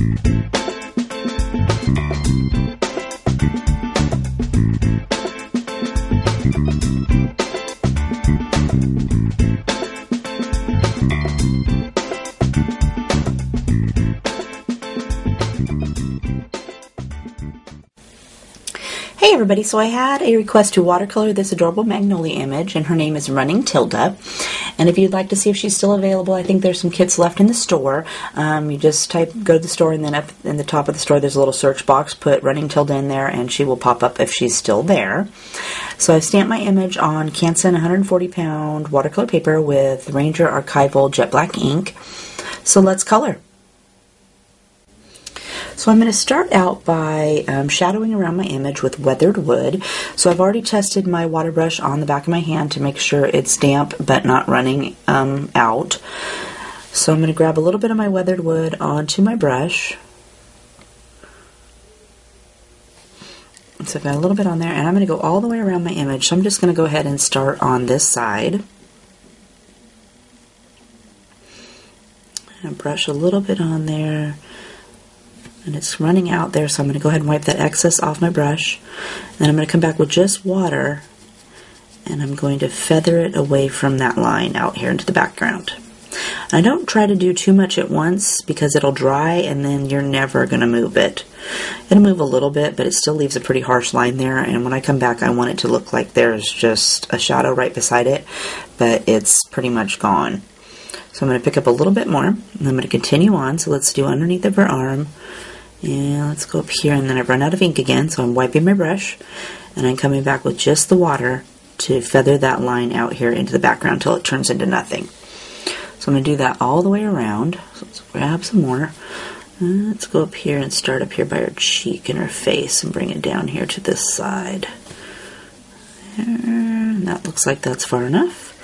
Hey everybody, so I had a request to watercolor this adorable Magnolia image, and her name is Running Tilda. And if you'd like to see if she's still available, I think there's some kits left in the store. You just go to the store, and then up in the top of the store there's a little search box. Put Running Tilda in there and she will pop up if she's still there. So I've stamped my image on Canson 140-pound watercolor paper with Ranger Archival Jet Black ink. So let's color. So I'm going to start out by shadowing around my image with weathered wood. So I've already tested my water brush on the back of my hand to make sure it's damp but not running out. So I'm going to grab a little bit of my weathered wood onto my brush. So I've got a little bit on there, and I'm going to go all the way around my image. So I'm just going to go ahead and start on this side. And brush a little bit on there. And it's running out there, so I'm going to go ahead and wipe that excess off my brush. And then I'm going to come back with just water, and I'm going to feather it away from that line out here into the background. And I don't try to do too much at once because it'll dry and then you're never going to move it. It'll move a little bit, but it still leaves a pretty harsh line there, and when I come back I want it to look like there's just a shadow right beside it, but it's pretty much gone. So I'm going to pick up a little bit more, and I'm going to continue on. So let's do underneath of her arm. And let's go up here, and then I've run out of ink again, so I'm wiping my brush, and I'm coming back with just the water to feather that line out here into the background until it turns into nothing. So I'm going to do that all the way around. So let's grab some more. Let's go up here and start up here by her cheek and her face and bring it down here to this side. And that looks like that's far enough.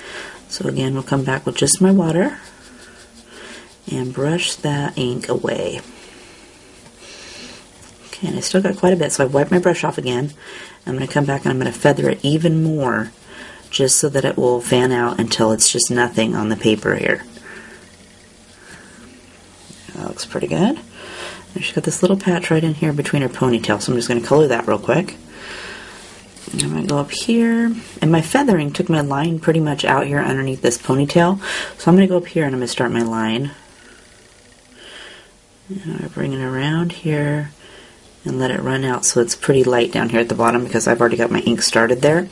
So again, we'll come back with just my water and brush that ink away. Okay, and I still got quite a bit, so I've wiped my brush off again. I'm going to come back and I'm going to feather it even more, just so that it will fan out until it's just nothing on the paper here. That looks pretty good. And she's got this little patch right in here between her ponytail, so I'm just going to color that real quick. And I'm going to go up here, and my feathering took my line pretty much out here underneath this ponytail, so I'm going to go up here and I'm going to start my line. And I bring it around here and let it run out so it's pretty light down here at the bottom because I've already got my ink started there.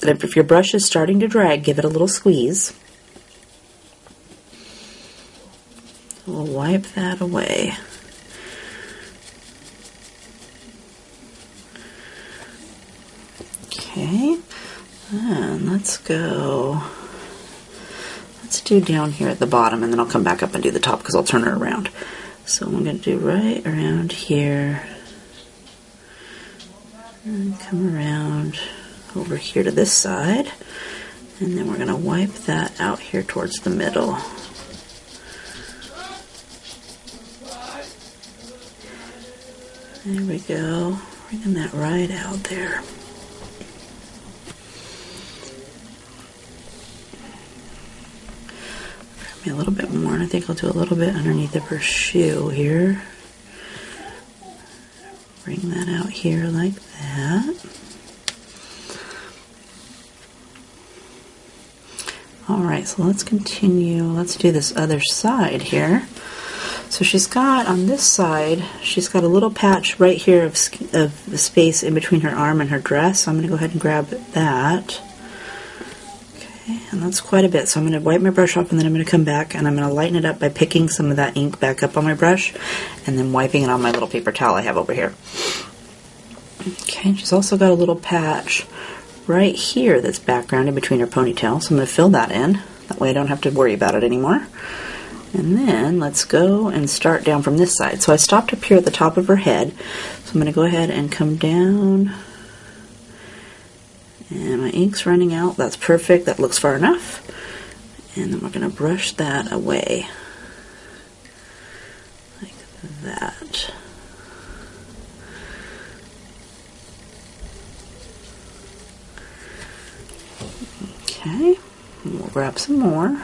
And if your brush is starting to drag, give it a little squeeze. We'll wipe that away. Okay, and let's do down here at the bottom, and then I'll come back up and do the top because I'll turn her around. So I'm going to do right around here, and come around over here to this side, and then we're going to wipe that out here towards the middle. There we go, bringing that right out there. A little bit more, and I think I'll do a little bit underneath of her shoe here. Bring that out here like that. Alright, so let's continue. Let's do this other side here. So she's got, on this side, she's got a little patch right here of the space in between her arm and her dress. So I'm going to go ahead and grab that. And that's quite a bit, so I'm going to wipe my brush off, and then I'm going to come back and I'm going to lighten it up by picking some of that ink back up on my brush and then wiping it on my little paper towel I have over here. Okay, she's also got a little patch right here that's background in between her ponytail, so I'm going to fill that in. That way I don't have to worry about it anymore. And then let's go and start down from this side. So I stopped up here at the top of her head, so I'm going to go ahead and come down. And my ink's running out. That's perfect. That looks far enough. And then we're going to brush that away. Like that. Okay. And we'll grab some more.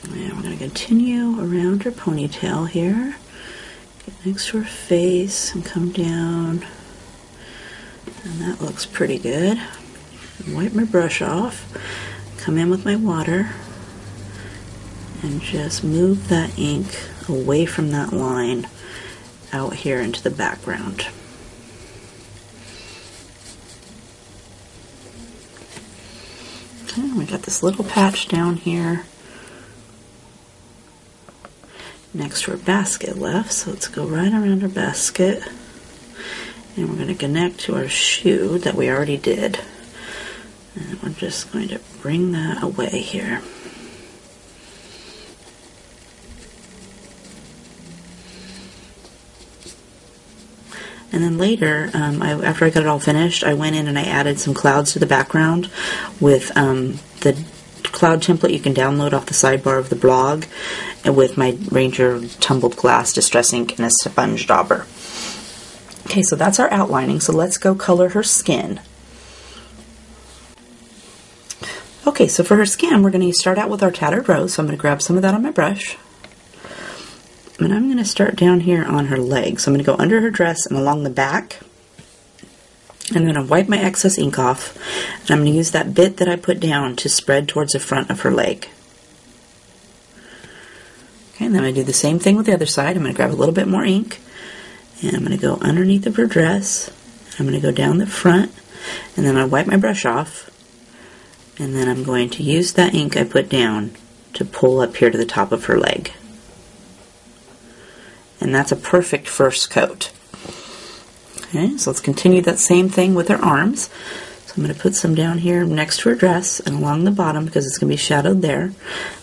And we're going to continue around her ponytail here. Get next to her face and come down. And that looks pretty good. Wipe my brush off. Come in with my water. And just move that ink away from that line out here into the background. Okay, we got this little patch down here next to her basket left, so let's go right around her basket, and we're going to connect to our shoe that we already did, and we're just going to bring that away here. And then later, after I got it all finished, I went in and I added some clouds to the background with the cloud template you can download off the sidebar of the blog, and with my Ranger Tumbled Glass Distress Ink and a sponge dauber. Okay, so that's our outlining, so let's go color her skin. Okay, so for her skin, we're going to start out with our Tattered Rose, so I'm going to grab some of that on my brush. And I'm going to start down here on her leg. So I'm going to go under her dress and along the back. And I'm going to wipe my excess ink off. And I'm going to use that bit that I put down to spread towards the front of her leg. Okay, and then I do the same thing with the other side. I'm going to grab a little bit more ink. And I'm going to go underneath of her dress. I'm going to go down the front. And then I wipe my brush off. And then I'm going to use that ink I put down to pull up here to the top of her leg. And that's a perfect first coat. Okay, so let's continue that same thing with her arms. So I'm going to put some down here next to her dress and along the bottom because it's going to be shadowed there.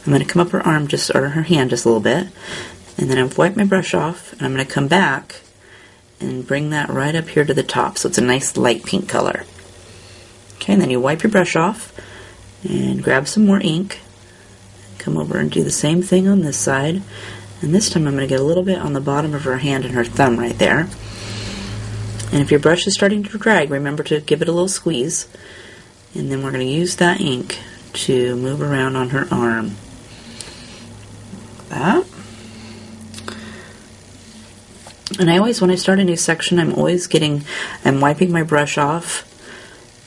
I'm going to come up her arm or her hand just a little bit. And then I've wiped my brush off and I'm going to come back and bring that right up here to the top so it's a nice light pink color. Okay, and then you wipe your brush off and grab some more ink. Come over and do the same thing on this side. And this time I'm going to get a little bit on the bottom of her hand and her thumb right there. And if your brush is starting to drag, remember to give it a little squeeze. And then we're going to use that ink to move around on her arm. Like that. And I always, when I start a new section, I'm wiping my brush off.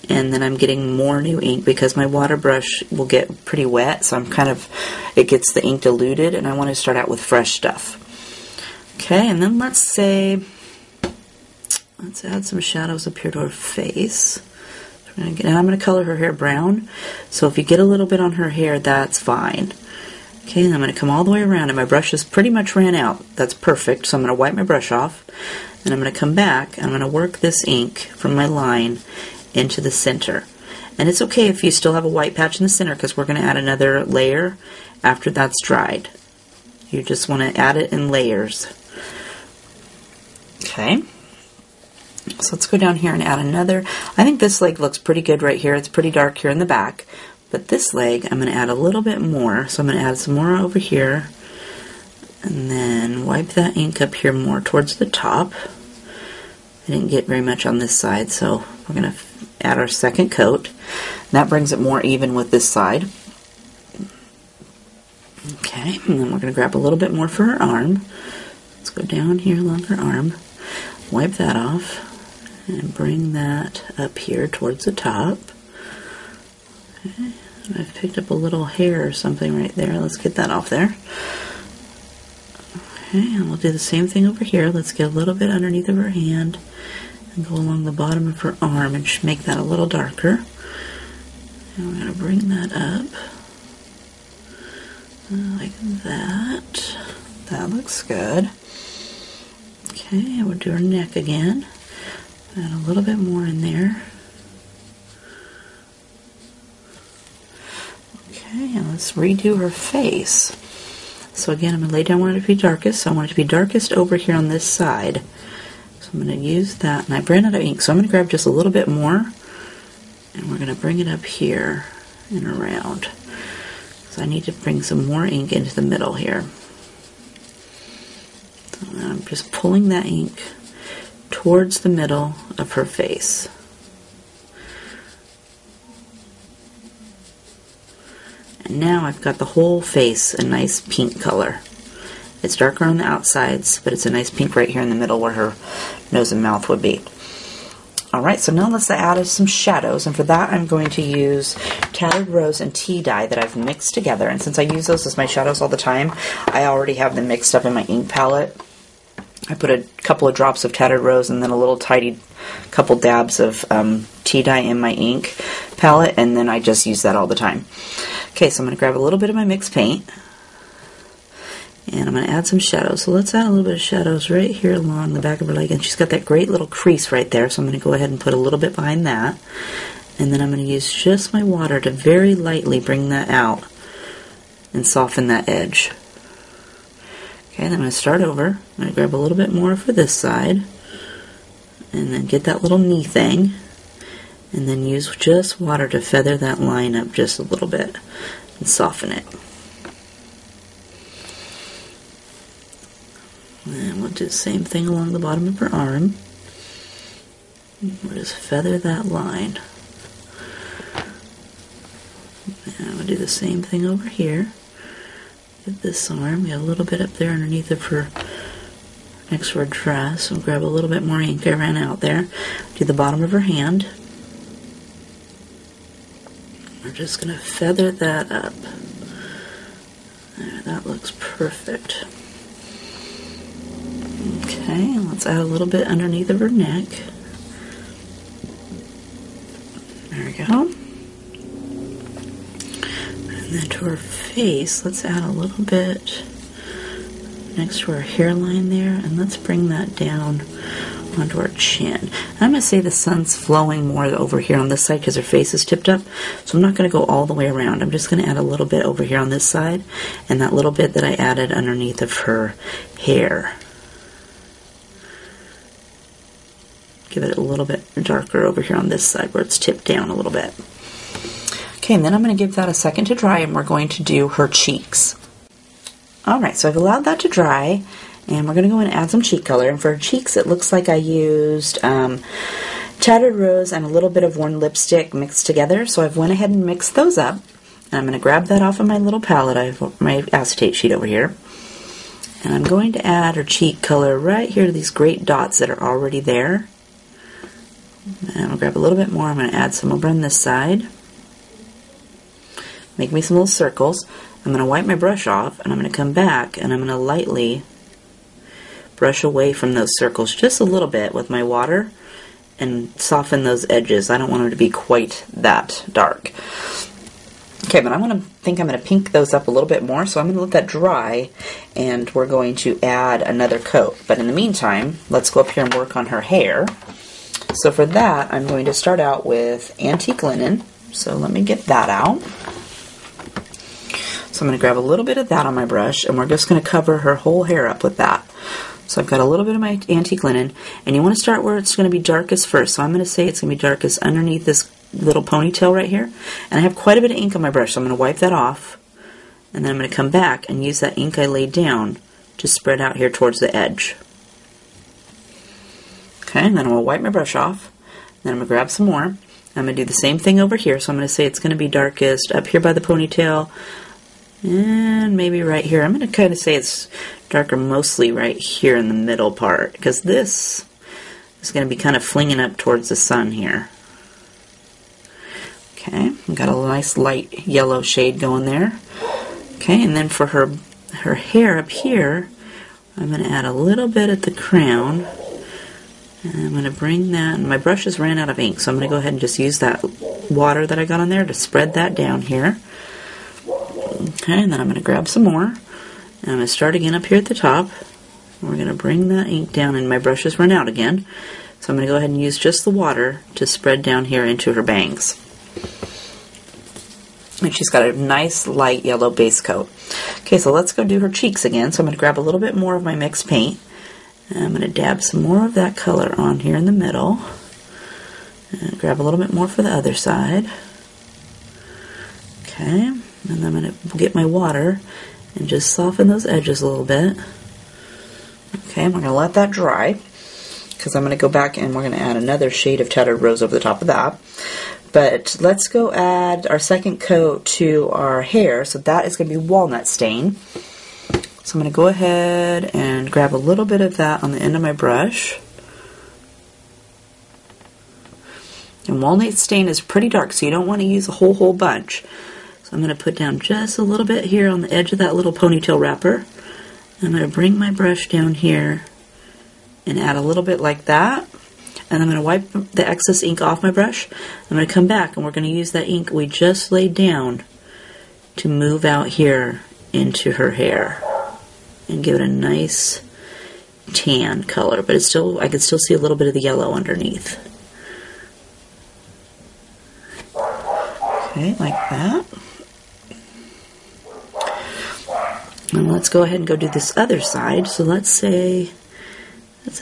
And then I'm getting more new ink because my water brush will get pretty wet, so it gets the ink diluted, and I want to start out with fresh stuff. Okay, and then let's add some shadows up here to her face. And I'm going to color her hair brown, so if you get a little bit on her hair, that's fine. Okay, and I'm going to come all the way around, and my brush has pretty much ran out. That's perfect, so I'm going to wipe my brush off, and I'm going to come back, and I'm going to work this ink from my line into the center. And it's okay if you still have a white patch in the center because we're going to add another layer after that's dried. You just want to add it in layers. Okay. So let's go down here and add another. I think this leg looks pretty good right here. It's pretty dark here in the back. But this leg, I'm going to add a little bit more. So I'm going to add some more over here. And then wipe that ink up here more towards the top. I didn't get very much on this side, so we're going to add our second coat. That brings it more even with this side. Okay, and then we're going to grab a little bit more for her arm. Let's go down here along her arm, wipe that off, and bring that up here towards the top. Okay, I've picked up a little hair or something right there. Let's get that off there. Okay, and we'll do the same thing over here. Let's get a little bit underneath of her hand and go along the bottom of her arm and make that a little darker. And we're going to bring that up like that. That looks good. Okay, we'll do her neck again. Add a little bit more in there. Okay, and let's redo her face. So again, I'm going to lay down where it to be darkest. So I want it to be darkest over here on this side. So I'm going to use that, and I ran out of ink, so I'm going to grab just a little bit more, and we're going to bring it up here and around. So I need to bring some more ink into the middle here. So I'm just pulling that ink towards the middle of her face. And now I've got the whole face a nice pink color. It's darker on the outsides, but it's a nice pink right here in the middle where her nose and mouth would be. Alright, so now let's add some shadows, and for that I'm going to use Tattered Rose and Tea Dye that I've mixed together, and since I use those as my shadows all the time, I already have them mixed up in my ink palette. I put a couple of drops of Tattered Rose and then a little tiny couple dabs of tea dye in my ink palette, and then I just use that all the time. Okay, so I'm going to grab a little bit of my mixed paint, and I'm going to add some shadows. So let's add a little bit of shadows right here along the back of her leg, and she's got that great little crease right there, so I'm going to go ahead and put a little bit behind that, and then I'm going to use just my water to very lightly bring that out and soften that edge. Okay, then I'm going to start over. I'm going to grab a little bit more for this side, and then get that little knee thing, and then use just water to feather that line up just a little bit and soften it. And we'll do the same thing along the bottom of her arm. We'll just feather that line. And we'll do the same thing over here. Get this arm, we got a little bit up there underneath of her, next to her dress. We'll grab a little bit more ink I ran out there. Do the bottom of her hand. We're just going to feather that up. There, that looks perfect. Okay, let's add a little bit underneath of her neck. There we go. And then to her face, let's add a little bit next to her hairline there, and let's bring that down onto her chin. I'm going to say the sun's flowing more over here on this side because her face is tipped up, so I'm not going to go all the way around. I'm just going to add a little bit over here on this side, and that little bit that I added underneath of her hair. Give it a little bit darker over here on this side where it's tipped down a little bit. Okay, and then I'm going to give that a second to dry, and we're going to do her cheeks. Alright, so I've allowed that to dry, and we're going to go in and add some cheek color. And for her cheeks, it looks like I used Tattered Rose and a little bit of worn lipstick mixed together. So I've went ahead and mixed those up. And I'm going to grab that off of my little palette. I have my acetate sheet over here. And I'm going to add her cheek color right here to these great dots that are already there. And I'm going to grab a little bit more. I'm going to add some over on this side. Make me some little circles. I'm going to wipe my brush off, and I'm going to come back, and I'm going to lightly brush away from those circles just a little bit with my water and soften those edges. I don't want them to be quite that dark. Okay, but I'm going to pink those up a little bit more, so I'm going to let that dry, and we're going to add another coat. But in the meantime, let's go up here and work on her hair. So for that, I'm going to start out with antique linen. So let me get that out. So I'm going to grab a little bit of that on my brush, and we're just going to cover her whole hair up with that. So I've got a little bit of my antique linen, and you want to start where it's going to be darkest first. So I'm going to say it's going to be darkest underneath this little ponytail right here. And I have quite a bit of ink on my brush, so I'm going to wipe that off. And then I'm going to come back and use that ink I laid down to spread out here towards the edge. Okay, and then I'm going to wipe my brush off. Then I'm going to grab some more. I'm going to do the same thing over here. So I'm going to say it's going to be darkest up here by the ponytail, and maybe right here. I'm going to kind of say it's darker mostly right here in the middle part, because this is going to be kind of flinging up towards the sun here. Okay, I've got a nice light yellow shade going there. Okay, and then for her hair up here, I'm going to add a little bit at the crown. And I'm going to bring that, and my brush has ran out of ink, so I'm going to go ahead and just use that water that I got on there to spread that down here. Okay, and then I'm going to grab some more, and I'm going to start again up here at the top. We're going to bring that ink down, and my brush has run out again. So I'm going to go ahead and use just the water to spread down here into her bangs. And she's got a nice light yellow base coat. Okay, so let's go do her cheeks again. So I'm going to grab a little bit more of my mixed paint, and I'm going to dab some more of that color on here in the middle. And grab a little bit more for the other side. Okay, and I'm going to get my water and just soften those edges a little bit. Okay, and we're going to let that dry, because I'm going to go back and we're going to add another shade of Tattered Rose over the top of that. But let's go add our second coat to our hair. So that is going to be walnut stain. So I'm going to go ahead and grab a little bit of that on the end of my brush. And walnut stain is pretty dark, so you don't want to use a whole bunch. So I'm going to put down just a little bit here on the edge of that little ponytail wrapper. I'm going to bring my brush down here and add a little bit like that. And I'm going to wipe the excess ink off my brush. I'm going to come back and we're going to use that ink we just laid down to move out here into her hair and give it a nice tan color. But it's still, I can still see a little bit of the yellow underneath. Okay, like that. And let's go ahead and go do this other side. So let's add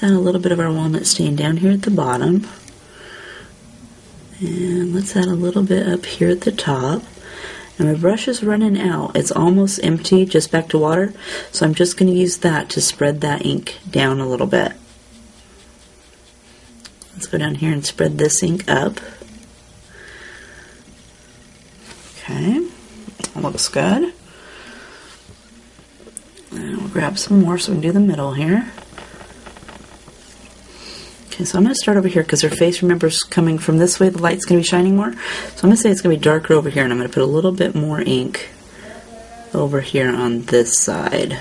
a little bit of our walnut stain down here at the bottom. And let's add a little bit up here at the top. And my brush is running out. It's almost empty, just back to water. So I'm just going to use that to spread that ink down a little bit. Let's go down here and spread this ink up. Okay, that looks good. And we'll grab some more so we can do the middle here. Okay, so I'm going to start over here because her face, remember, is coming from this way. The light's going to be shining more. So I'm going to say it's going to be darker over here, and I'm going to put a little bit more ink over here on this side.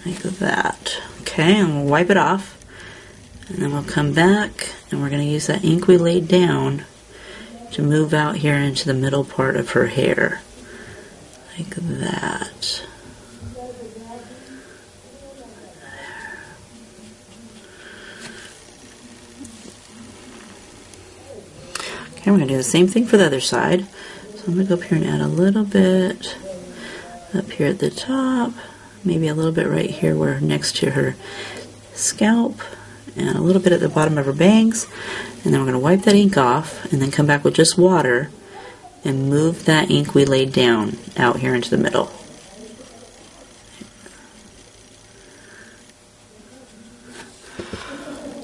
Like that. Okay, and we'll wipe it off. And then we'll come back and we're going to use that ink we laid down to move out here into the middle part of her hair. Like that. Okay, we're going to do the same thing for the other side. So I'm going to go up here and add a little bit up here at the top. Maybe a little bit right here where next to her scalp. And a little bit at the bottom of her bangs, and then we're going to wipe that ink off and then come back with just water and move that ink we laid down out here into the middle.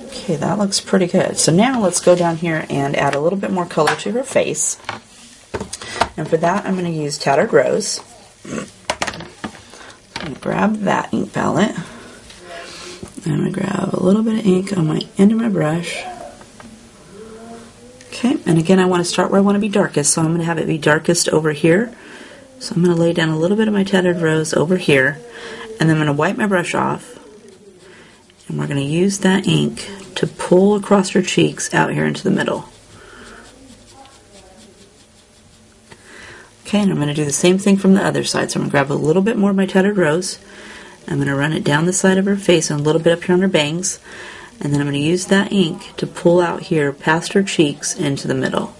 Okay, that looks pretty good. So now let's go down here and add a little bit more color to her face. And for that I'm going to use Tattered Rose. I'm going to grab that ink palette. I'm going to grab a little bit of ink on my end of my brush. Okay, and again I want to start where I want to be darkest, so I'm going to have it be darkest over here. So I'm going to lay down a little bit of my Tattered Rose over here, and then I'm going to wipe my brush off, and we're going to use that ink to pull across her cheeks out here into the middle. Okay, and I'm going to do the same thing from the other side. So I'm going to grab a little bit more of my Tattered Rose. I'm going to run it down the side of her face and a little bit up here on her bangs. And then I'm going to use that ink to pull out here past her cheeks into the middle.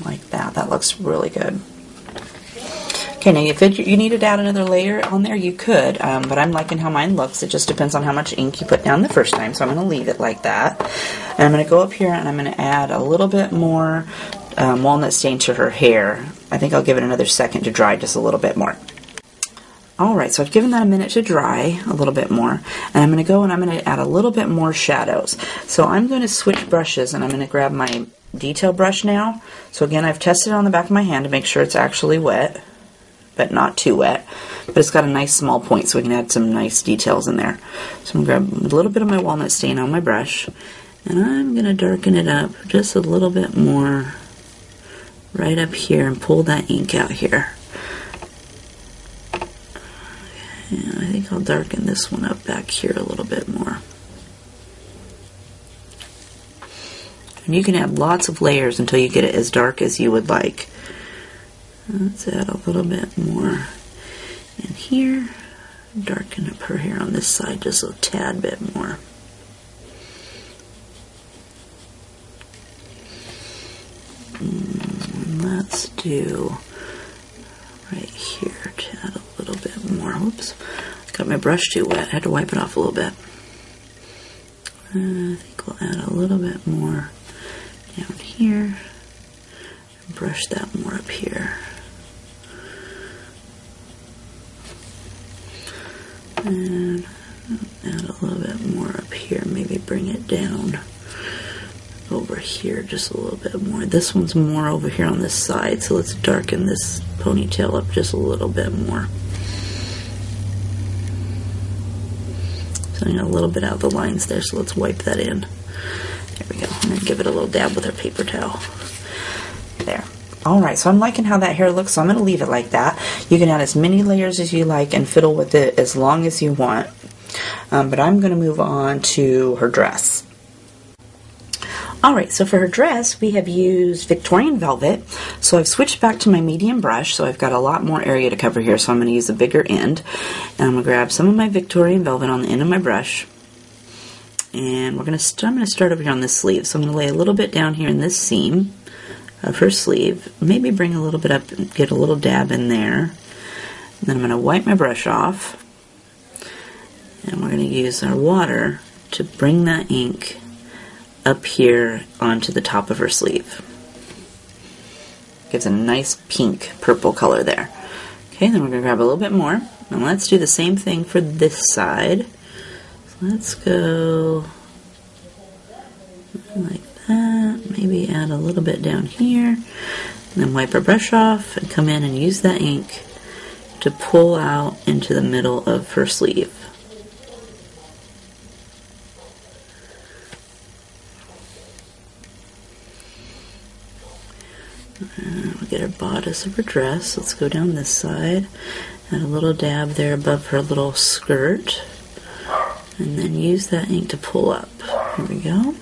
Like that. That looks really good. Okay, now if you needed to add another layer on there, you could, but I'm liking how mine looks. It just depends on how much ink you put down the first time, so I'm going to leave it like that. And I'm going to go up here and I'm going to add a little bit more walnut stain to her hair. I think I'll give it another second to dry just a little bit more. Alright, so I've given that a minute to dry a little bit more, and I'm going to go and I'm going to add a little bit more shadows. So I'm going to switch brushes, and I'm going to grab my detail brush now. So again, I've tested it on the back of my hand to make sure it's actually wet, but not too wet. But it's got a nice small point, so we can add some nice details in there. So I'm going to grab a little bit of my walnut stain on my brush, and I'm going to darken it up just a little bit more right up here and pull that ink out here. And I think I'll darken this one up back here a little bit more. And you can add lots of layers until you get it as dark as you would like. Let's add a little bit more in here. Darken up her hair on this side just a tad bit more. And let's do right here to add a little bit more. Whoops, got my brush too wet. I had to wipe it off a little bit. I think we'll add a little bit more down here. Brush that more up here. And add a little bit more up here, maybe bring it down over here just a little bit more. This one's more over here on this side, so let's darken this ponytail up just a little bit more. So I got a little bit out of the lines there, so let's wipe that in. There we go. And then give it a little dab with our paper towel. There. Alright, so I'm liking how that hair looks, so I'm going to leave it like that. You can add as many layers as you like and fiddle with it as long as you want. But I'm going to move on to her dress. Alright, so for her dress, we have used Victorian Velvet. So I've switched back to my medium brush, so I've got a lot more area to cover here, so I'm going to use a bigger end. And I'm going to grab some of my Victorian Velvet on the end of my brush. And I'm going to start over here on this sleeve. So I'm going to lay a little bit down here in this seam of her sleeve. Maybe bring a little bit up and get a little dab in there. And then I'm going to wipe my brush off. And we're going to use our water to bring that ink up here onto the top of her sleeve. Gives a nice pink purple color there. Okay, then we're going to grab a little bit more. And let's do the same thing for this side. So let's go like that. Maybe add a little bit down here. And then wipe our brush off and come in and use that ink to pull out into the middle of her sleeve. We'll get her bodice of her dress. Let's go down this side. Add a little dab there above her little skirt. And then use that ink to pull up. Here we go.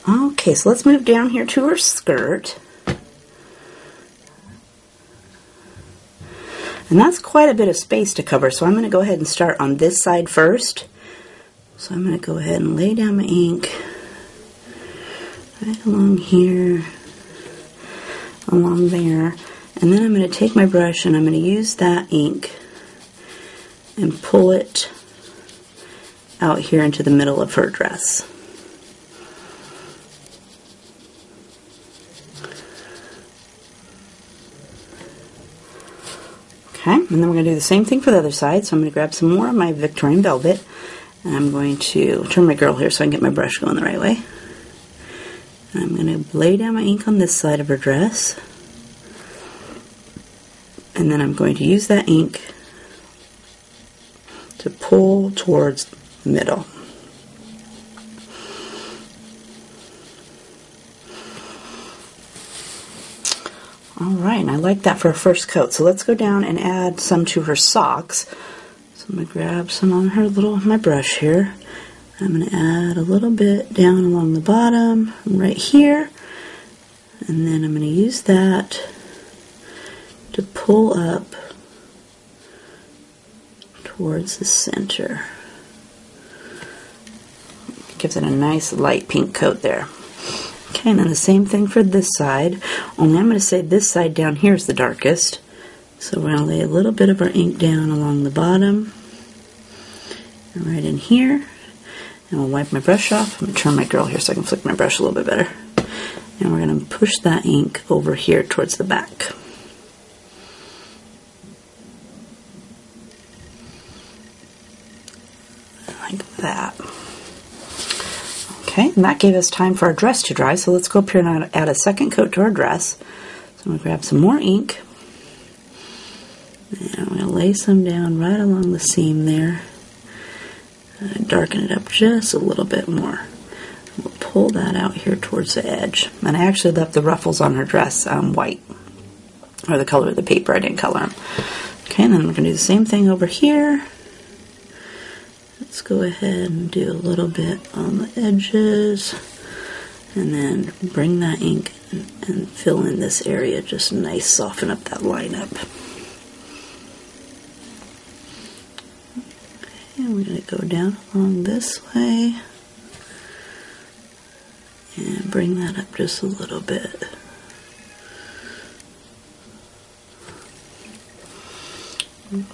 Okay, so let's move down here to her skirt. And that's quite a bit of space to cover, so I'm going to go ahead and start on this side first. So I'm going to go ahead and lay down my ink right along here, along there, and then I'm going to take my brush and I'm going to use that ink and pull it out here into the middle of her dress. Okay, and then we're going to do the same thing for the other side, so I'm going to grab some more of my Victorian Velvet. And I'm going to turn my girl here so I can get my brush going the right way. And I'm going to lay down my ink on this side of her dress. And then I'm going to use that ink to pull towards the middle. Alright, and I like that for a first coat. So let's go down and add some to her socks. So I'm going to grab some on my brush here. I'm going to add a little bit down along the bottom, right here. And then I'm going to use that to pull up towards the center. It gives it a nice light pink coat there. Okay, and then the same thing for this side, only I'm going to say this side down here is the darkest. So we're going to lay a little bit of our ink down along the bottom, and right in here, and we'll wipe my brush off. I'm going to turn my girl here so I can flick my brush a little bit better. And we're going to push that ink over here towards the back. Like that. Okay, and that gave us time for our dress to dry, so let's go up here and add a second coat to our dress. So I'm going to grab some more ink. And I'm going to lay some down right along the seam there. And darken it up just a little bit more. We'll pull that out here towards the edge. And I actually left the ruffles on her dress white. Or the color of the paper, I didn't color them. Okay, and then we're going to do the same thing over here. Let's go ahead and do a little bit on the edges. And then bring that ink and fill in this area just nice, soften up that line up. And we're going to go down along this way and bring that up just a little bit.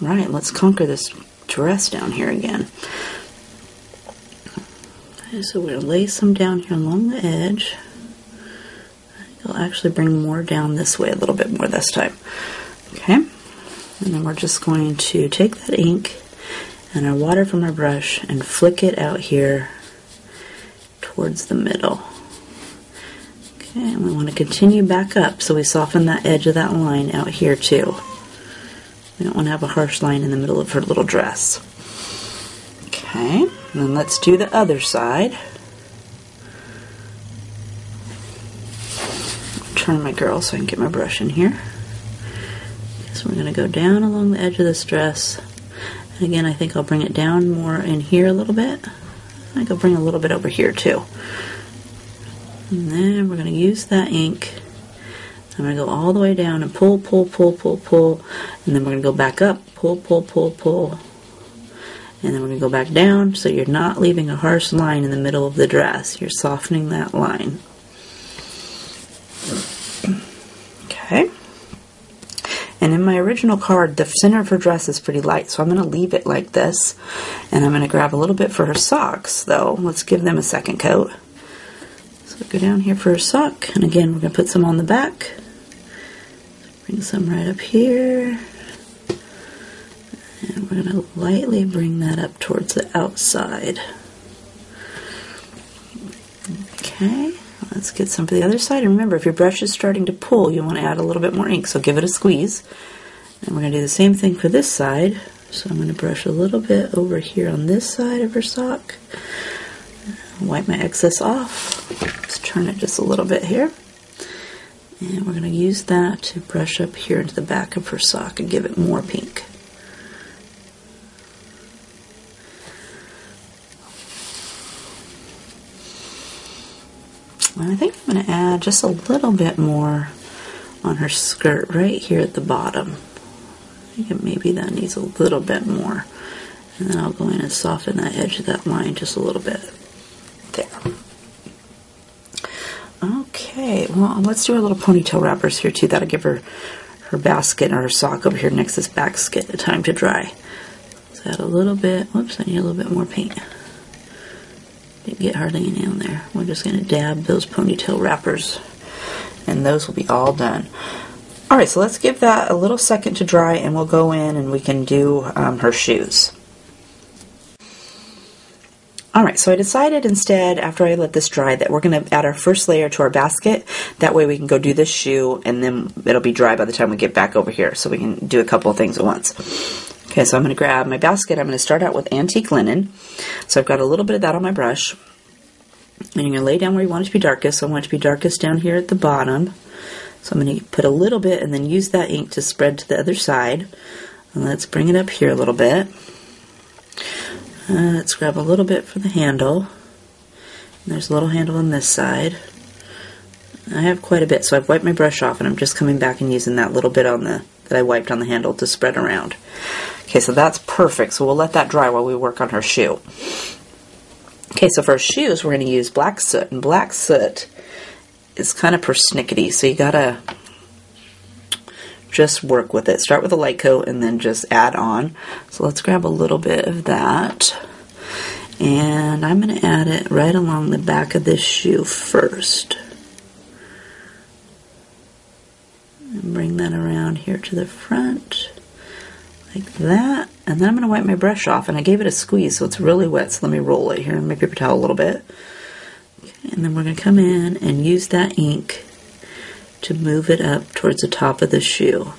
Right, let's conquer this dress down here again. Okay, so we're going to lay some down here along the edge. Go actually bring more down this way, a little bit more this time. Okay, and then we're just going to take that ink and our water from our brush and flick it out here towards the middle. Okay, and we want to continue back up so we soften that edge of that line out here too. We don't want to have a harsh line in the middle of her little dress. Okay, and then let's do the other side. Turn my girl so I can get my brush in here. So we're going to go down along the edge of this dress. And again, I think I'll bring it down more in here a little bit. I think I'll bring a little bit over here too. And then we're going to use that ink. I'm going to go all the way down and pull, pull, pull, pull, pull. And then we're going to go back up, pull, pull, pull, pull. And then we're going to go back down so you're not leaving a harsh line in the middle of the dress. You're softening that line. Okay. And in my original card, the center of her dress is pretty light, so I'm going to leave it like this. And I'm going to grab a little bit for her socks, though. Let's give them a second coat. So go down here for her sock, and again, we're going to put some on the back. Bring some right up here. And we're going to lightly bring that up towards the outside. Okay. Let's get some for the other side. And remember, if your brush is starting to pull, you want to add a little bit more ink, so give it a squeeze. And we're going to do the same thing for this side. So I'm going to brush a little bit over here on this side of her sock. Wipe my excess off. Let's turn it just a little bit here. And we're going to use that to brush up here into the back of her sock and give it more pink. And I think I'm going to add just a little bit more on her skirt right here at the bottom. I think maybe that needs a little bit more. And then I'll go in and soften that edge of that line just a little bit. There. Okay, well, let's do our little ponytail wrappers here too. That'll give her her basket or her sock over here next to this basket time to dry. Let's add a little bit. Whoops, I need a little bit more paint. Didn't get hardly any on there. We're just going to dab those ponytail wrappers and those will be all done. Alright, so let's give that a little second to dry and we'll go in and we can do her shoes. Alright, so I decided instead, after I let this dry, that we're going to add our first layer to our basket. That way we can go do this shoe and then it'll be dry by the time we get back over here, so we can do a couple of things at once. Okay, so I'm going to grab my basket. I'm going to start out with antique linen. So I've got a little bit of that on my brush. And you're going to lay down where you want it to be darkest. So I want it to be darkest down here at the bottom. So I'm going to put a little bit and then use that ink to spread to the other side. And let's bring it up here a little bit. Let's grab a little bit for the handle. And there's a little handle on this side. I have quite a bit, so I've wiped my brush off and I'm just coming back and using that little bit on the that I wiped on the handle to spread around. Okay, so that's perfect. So we'll let that dry while we work on her shoe. Okay, so for her shoes, we're going to use black soot. And black soot is kind of persnickety, so you gotta just work with it. Start with a light coat and then just add on. So let's grab a little bit of that. And I'm going to add it right along the back of this shoe first. And bring that around here to the front, like that. And then I'm going to wipe my brush off, and I gave it a squeeze, so it's really wet, so let me roll it here in my paper towel a little bit. Okay, and then we're going to come in and use that ink to move it up towards the top of the shoe.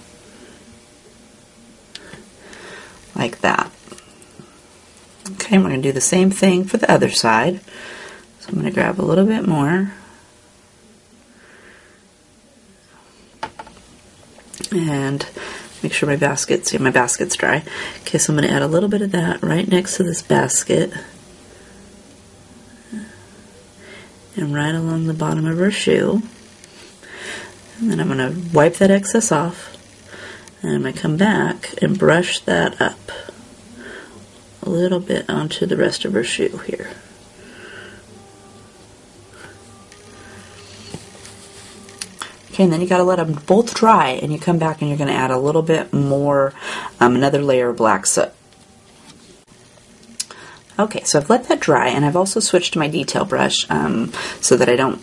Like that. Okay, and we're going to do the same thing for the other side. So I'm going to grab a little bit more. And make sure my basket's dry. Okay, so I'm going to add a little bit of that right next to this basket. And right along the bottom of her shoe. And then I'm going to wipe that excess off. And I'm going to come back and brush that up a little bit onto the rest of her shoe here. Okay, and then you got to let them both dry, and you come back and you're going to add a little bit more, another layer of black soot. Okay, so I've let that dry, and I've also switched to my detail brush so that I don't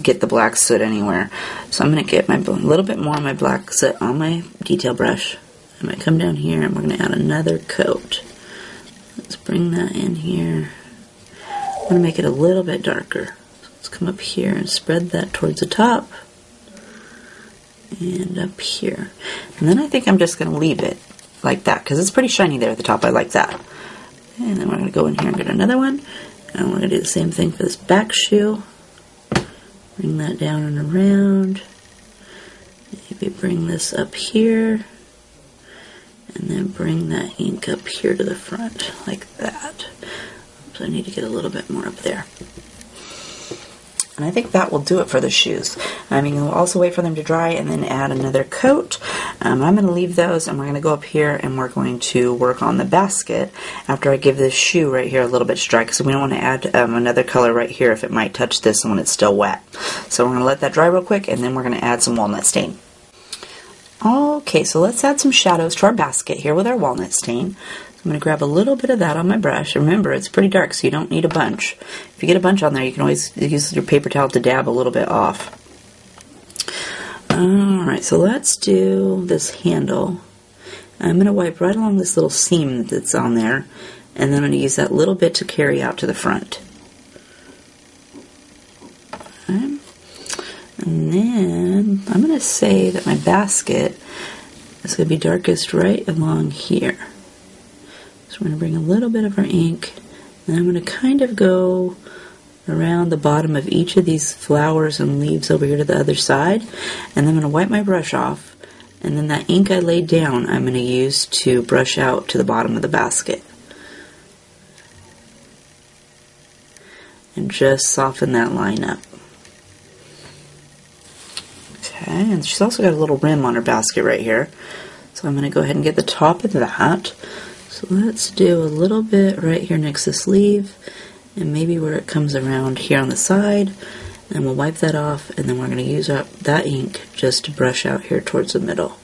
get the black soot anywhere. So I'm going to get a little bit more of my black soot on my detail brush. I'm going to come down here and we're going to add another coat. Let's bring that in here. I'm going to make it a little bit darker. So let's come up here and spread that towards the top. And up here. And then I think I'm just going to leave it like that because it's pretty shiny there at the top. I like that. And then we're going to go in here and get another one. And we're going to do the same thing for this back shoe. Bring that down and around. Maybe bring this up here. And then bring that ink up here to the front, like that. So I need to get a little bit more up there. And I think that will do it for the shoes. I mean, we'll also wait for them to dry and then add another coat. I'm going to leave those and we're going to go up here and we're going to work on the basket after I give this shoe right here a little bit to dry because we don't want to add another color right here if it might touch this when it's still wet. So we're going to let that dry real quick and then we're going to add some walnut stain. Okay, so let's add some shadows to our basket here with our walnut stain. I'm going to grab a little bit of that on my brush. Remember, it's pretty dark, so you don't need a bunch. If you get a bunch on there, you can always use your paper towel to dab a little bit off. Alright, so let's do this handle. I'm going to wipe right along this little seam that's on there, and then I'm going to use that little bit to carry out to the front. Okay. And then I'm going to say that my basket is going to be darkest right along here. So we're going to bring a little bit of our ink, and I'm going to kind of go around the bottom of each of these flowers and leaves over here to the other side, and then I'm going to wipe my brush off, and then that ink I laid down I'm going to use to brush out to the bottom of the basket. And just soften that line up. Okay, and she's also got a little rim on her basket right here, so I'm going to go ahead and get the top of that. So let's do a little bit right here next to the sleeve, and maybe where it comes around here on the side, and we'll wipe that off, and then we're going to use up that ink just to brush out here towards the middle.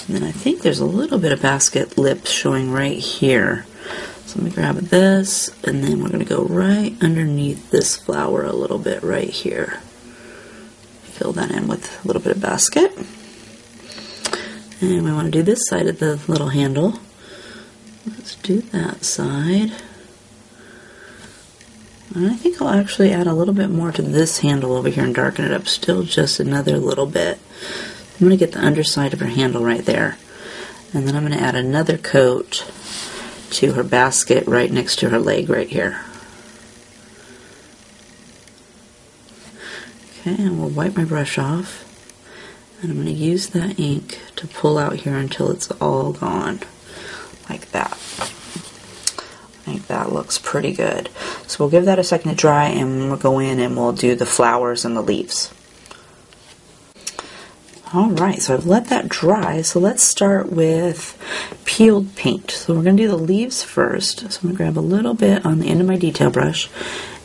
And then I think there's a little bit of basket lips showing right here. So let me grab this, and then we're going to go right underneath this flower a little bit right here. Fill that in with a little bit of basket. And we want to do this side of the little handle. Let's do that side. And I think I'll actually add a little bit more to this handle over here and darken it up still just another little bit. I'm going to get the underside of her handle right there. And then I'm going to add another coat to her basket right next to her leg right here. Okay, and we'll wipe my brush off. And I'm going to use that ink to pull out here until it's all gone, like that. I think that looks pretty good. So we'll give that a second to dry and we'll go in and we'll do the flowers and the leaves. Alright, so I've let that dry, so let's start with peeled paint. So we're going to do the leaves first. So I'm going to grab a little bit on the end of my detail brush,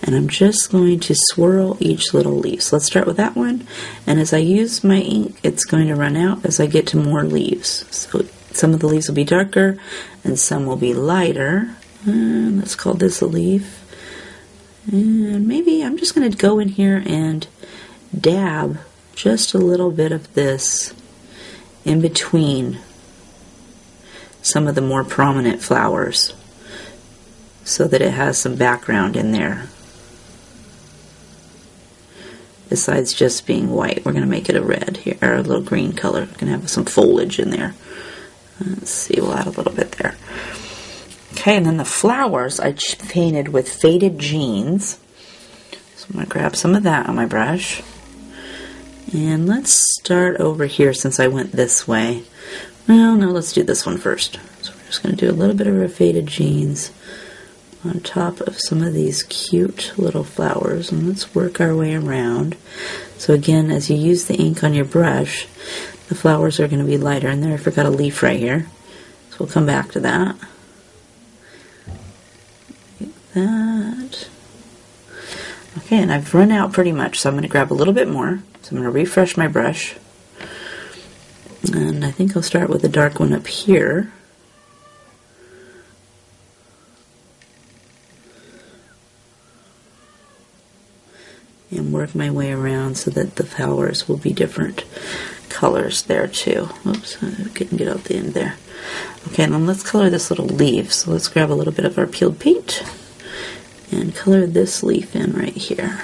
and I'm just going to swirl each little leaf. So let's start with that one, and as I use my ink, it's going to run out as I get to more leaves. So some of the leaves will be darker, and some will be lighter. And let's call this a leaf. And maybe I'm just going to go in here and dab just a little bit of this in between some of the more prominent flowers so that it has some background in there. Besides just being white, we're going to make it a red here, or a little green color. We're going to have some foliage in there. Let's see, we'll add a little bit there. Okay, and then the flowers I painted with faded jeans. So I'm going to grab some of that on my brush. And let's start over here since I went this way. Well, no, let's do this one first. So we're just going to do a little bit of our faded jeans on top of some of these cute little flowers. And let's work our way around. So again, as you use the ink on your brush, the flowers are going to be lighter. And there I forgot a leaf right here. So we'll come back to that. Like that. Okay, and I've run out pretty much, so I'm going to grab a little bit more. So I'm going to refresh my brush. And I think I'll start with the dark one up here. work my way around so that the flowers will be different colors there too. Oops, I couldn't get out the end there. Okay, and then let's color this little leaf. So let's grab a little bit of our peeled paint and color this leaf in right here.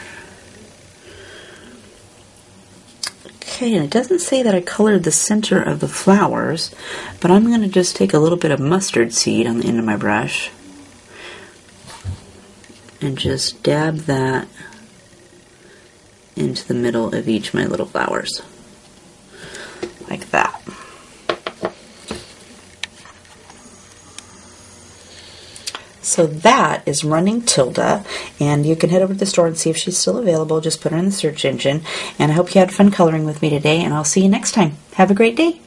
Okay, and it doesn't say that I colored the center of the flowers, but I'm going to just take a little bit of mustard seed on the end of my brush and just dab that into the middle of each of my little flowers, like that. So that is Running Tilda, and you can head over to the store and see if she's still available. Just put her in the search engine, and I hope you had fun coloring with me today, and I'll see you next time. Have a great day.